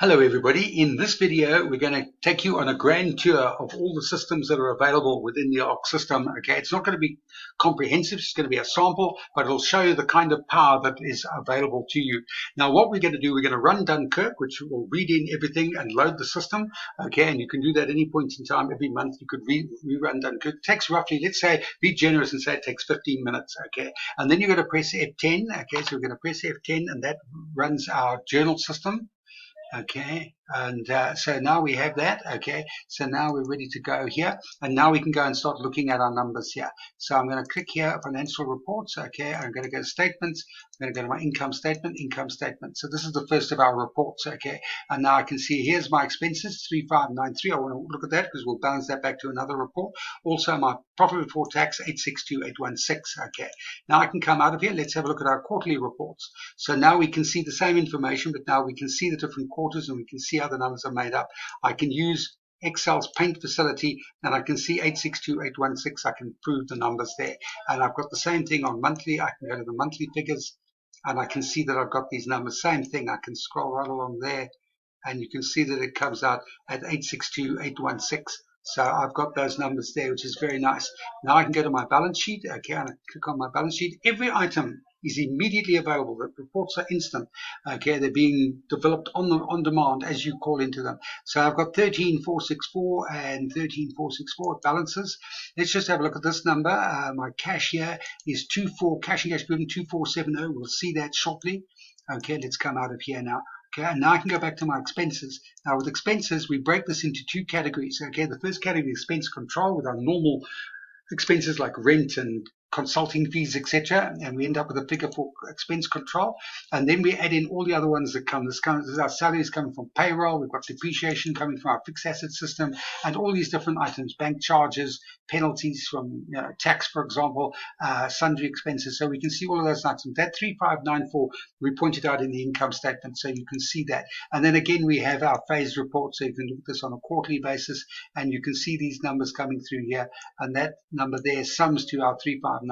Hello everybody. In this video we're going to take you on a grand tour of all the systems that are available within the Ark system. Okay, it's not going to be comprehensive, it's going to be a sample, but it'll show you the kind of power that is available to you. Now what we're going to do, we're going to run Dunkirk, which will read in everything and load the system. Okay, and you can do that any point in time. Every month you could rerun Dunkirk. It takes roughly, let's say, be generous and say it takes 15 minutes. Okay, and then you're going to press F10. Okay, so we're going to press F10 and that runs our journal system. Okay, and so now we have that. Okay, so now we're ready to go here, and now we can go and start looking at our numbers here. So I'm going to click here, financial reports. Okay, I'm going to go to statements. I'm going to go to my income statement. So this is the first of our reports. Okay, and now I can see here's my expenses 3593. I want to look at that because we'll balance that back to another report. Also my profit before tax 862816. Okay, now I can come out of here. Let's have a look at our quarterly reports. So now we can see the same information, but now we can see the different quarters and we can see how the numbers are made up. I can use Excel's paint facility and I can see 862816. I can prove the numbers there, and I've got the same thing on monthly. I can go to the monthly figures and I can see that I've got these numbers. Same thing, I can scroll right along there and you can see that it comes out at 862816. So I've got those numbers there, which is very nice. Now I can go to my balance sheet. Okay, and I click on my balance sheet. Every item is immediately available. The reports are instant. Okay, they're being developed on demand as you call into them. So I've got 13464 and 13464 balances. Let's just have a look at this number. My cash here is 24, cash and cash equivalent 2470. We'll see that shortly. Okay, let's come out of here now. Okay, and now I can go back to my expenses. Now with expenses, we break this into two categories. Okay, the first category is expense control with our normal expenses like rent and consulting fees, etc., and we end up with a figure for expense control. And then we add in all the other ones that come. This is our salaries coming from payroll. We've got depreciation coming from our fixed asset system, and all these different items, bank charges, penalties from tax, for example, sundry expenses. So we can see all of those items. That 3594 we pointed out in the income statement, so you can see that. And then again we have our phased report, so you can look at this on a quarterly basis, and you can see these numbers coming through here, and that number there sums to our 3593.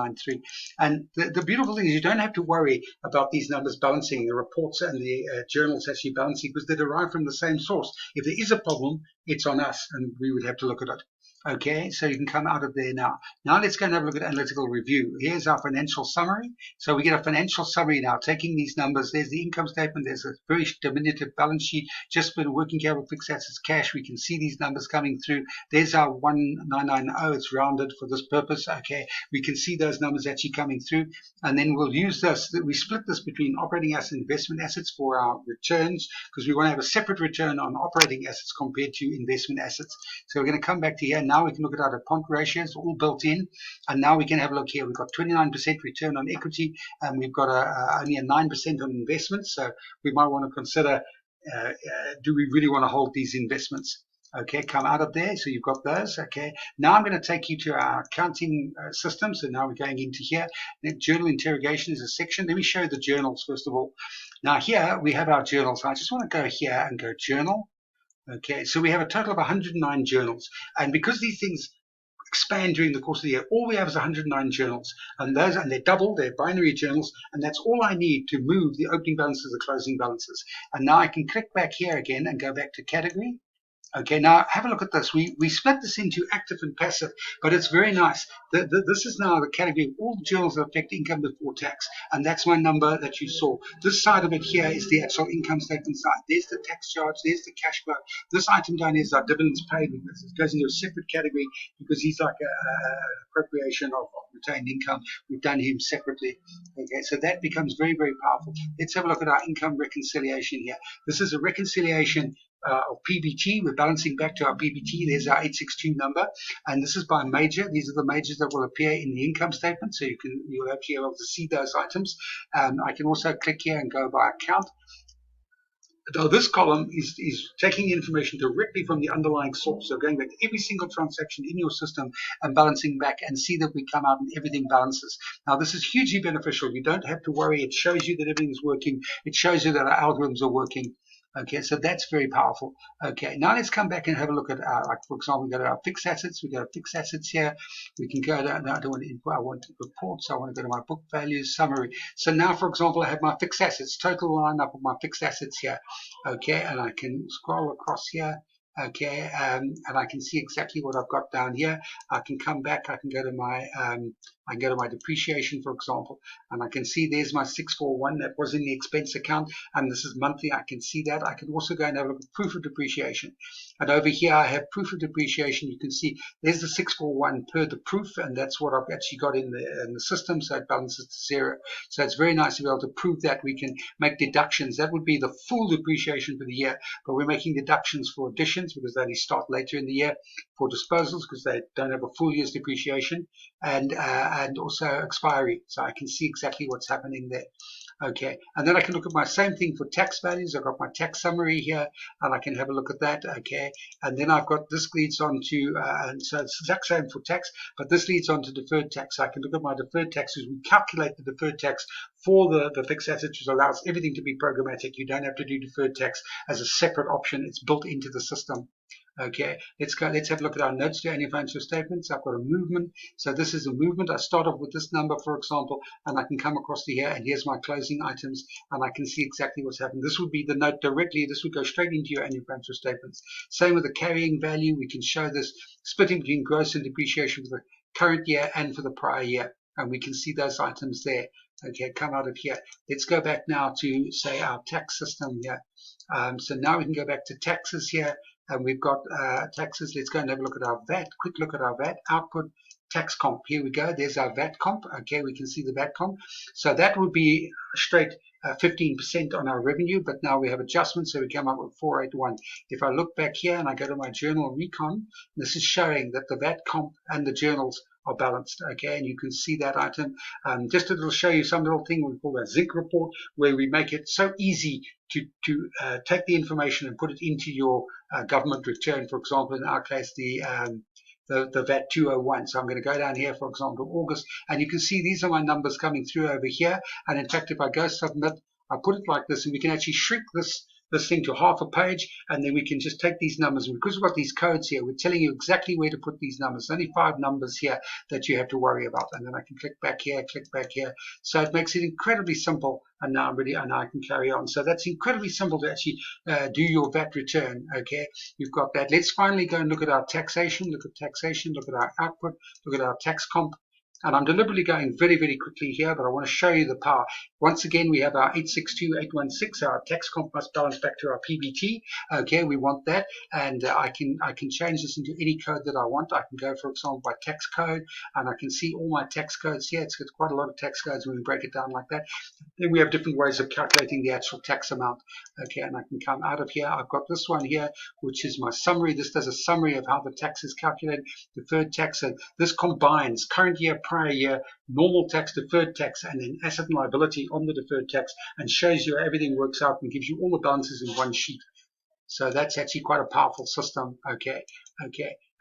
And the beautiful thing is you don't have to worry about these numbers balancing, the reports and the journals actually balancing, because they're derived from the same source. If there is a problem, it's on us and we would have to look at it. Okay, so you can come out of there now. Now let's go and have a look at analytical review. Here's our financial summary. So we get a financial summary now, taking these numbers. There's the income statement. There's a very diminutive balance sheet, just been working capital, fixed assets, cash. We can see these numbers coming through. There's our 1990. It's rounded for this purpose. Okay, we can see those numbers actually coming through. And then we'll use this. We split this between operating assets and investment assets for our returns, because we want to have a separate return on operating assets compared to investment assets. So we're going to come back to here. Now we can look at our DuPont ratios, all built in, and now we can have a look here. We've got 29% return on equity, and we've got only a 9% on investments. So we might want to consider, do we really want to hold these investments? Okay, come out of there. So you've got those. Okay, now I'm going to take you to our accounting system. So now we're going into here. Journal interrogation is a section. Let me show you the journals first of all. Now here we have our journals. I just want to go here and go journal. Okay, so we have a total of 109 journals, and because these things expand during the course of the year, all we have is 109 journals, and they're double, they're binary journals, and that's all I need to move the opening balances, the closing balances. And now I can click back here again and go back to category. Okay, now have a look at this. We split this into active and passive, but it's very nice. This is now the category of all the journals that affect income before tax, and that's my number that you saw. This side of it here is the actual income statement side. There's the tax charge, there's the cash flow. This item down here is our dividends paid. It goes into a separate category because he's like a appropriation of retained income. We've done him separately. Okay, so that becomes very, very powerful. Let's have a look at our income reconciliation here. This is a reconciliation of PBT. We're balancing back to our PBT. There's our 862 number, and this is by major. These are the majors that will appear in the income statement, so you'll actually be able to see those items. I can also click here and go by account. Now this column is taking information directly from the underlying source, so going back to every single transaction in your system and balancing back, and see that we come out and everything balances. Now this is hugely beneficial. You don't have to worry. It shows you that everything's working. It shows you that our algorithms are working. Okay, so that's very powerful. Okay, now let's come back and have a look at our, like for example, we go to our fixed assets. We go to fixed assets here. We can go to, no, I don't want to, I want reports. I want to go to my book values summary. So now, for example, I have my fixed assets, total lineup of my fixed assets here. Okay, and I can scroll across here. Okay, and I can see exactly what I've got down here. I can come back. I can go to my I can go to my depreciation, for example, and I can see there's my 641 that was in the expense account, and this is monthly. I can see that. I can also go and have a look at proof of depreciation, and over here I have proof of depreciation. You can see there's the 641 per the proof, and that's what I've actually got in the system, so it balances to 0. So it's very nice to be able to prove that. We can make deductions. That would be the full depreciation for the year, but we're making deductions for additions because they only start later in the year, for disposals because they don't have a full year's depreciation, and also expiry. So I can see exactly what's happening there. Okay, and then I can look at my same thing for tax values. I've got my tax summary here, and I can have a look at that. Okay, and then I've got this leads on to, and so it's the exact same for tax, but this leads on to deferred tax. So I can look at my deferred taxes. We calculate the deferred tax for the fixed assets, which allows everything to be programmatic. You don't have to do deferred tax as a separate option. It's built into the system. Okay, let's have a look at our notes to annual financial statements. I've got a movement. So this is a movement. I start off with this number, for example, and I can come across to here, and here's my closing items, and I can see exactly what's happened. This would be the note directly. This would go straight into your annual financial statements. Same with the carrying value. We can show this splitting between gross and depreciation for the current year and for the prior year, and we can see those items there. Okay, come out of here. Let's go back now to, say, our tax system here. So now we can go back to taxes here. And we've got taxes. Let's go and have a look at our VAT. Quick look at our VAT output tax comp. Here we go. There's our VAT comp. Okay, we can see the VAT comp. So that would be straight 15% on our revenue, but now we have adjustments, so we come up with 481. If I look back here and I go to my journal recon, this is showing that the VAT comp and the journals are balanced. Okay, and you can see that item. Just it'll show you some little thing we call a zinc report, where we make it so easy to take the information and put it into your government return. For example, in our case, the VAT 201. So I'm going to go down here, for example, August, and you can see these are my numbers coming through over here. And in fact, if I go submit, I put it like this, and we can actually shrink this thing to half a page, and then we can just take these numbers, and because we've got these codes here, we're telling you exactly where to put these numbers. There's only 5 numbers here that you have to worry about, and then I can click back here, so it makes it incredibly simple. And now I'm ready, and I can carry on. So that's incredibly simple to actually do your VAT return. Okay, you've got that. Let's finally go and look at our taxation. Look at our output, look at our tax comp. And I'm deliberately going very, very quickly here, but I want to show you the power. Once again, we have our 862816. Our tax comp must balance back to our PBT. Okay, we want that, and I can change this into any code that I want. I can go, for example, by tax code, and I can see all my tax codes here. It's got quite a lot of tax codes when we break it down like that. Then we have different ways of calculating the actual tax amount. Okay, and I can come out of here. I've got this one here, which is my summary. This does a summary of how the tax is calculated, deferred tax, and this combines current year, prior year, normal tax, deferred tax, and then asset and liability on the deferred tax, and shows you how everything works out and gives you all the balances in one sheet. So that's actually quite a powerful system. Okay.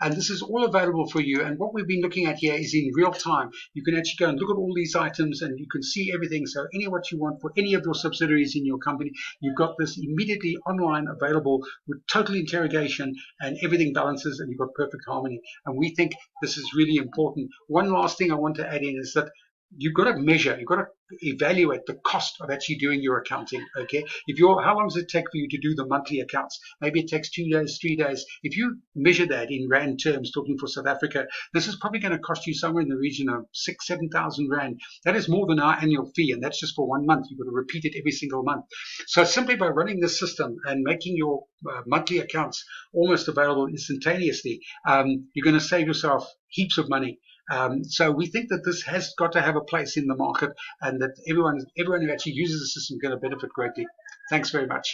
And this is all available for you. And what we've been looking at here is in real time. You can actually go and look at all these items, and you can see everything. So any of what you want for any of your subsidiaries in your company, you've got this immediately online available with total interrogation, and everything balances, and you've got perfect harmony. And we think this is really important. One last thing I want to add in is that you've got to measure, you've got to evaluate the cost of actually doing your accounting. Okay, how long does it take for you to do the monthly accounts? Maybe it takes 2 days, 3 days. If you measure that in rand terms, talking for South Africa, this is probably going to cost you somewhere in the region of 6,000-7,000 rand. That is more than our annual fee, and that's just for 1 month. You've got to repeat it every single month. So simply by running this system and making your monthly accounts almost available instantaneously, you're going to save yourself heaps of money. So we think that this has got to have a place in the market, and that everyone who actually uses the system is going to benefit greatly. Thanks very much.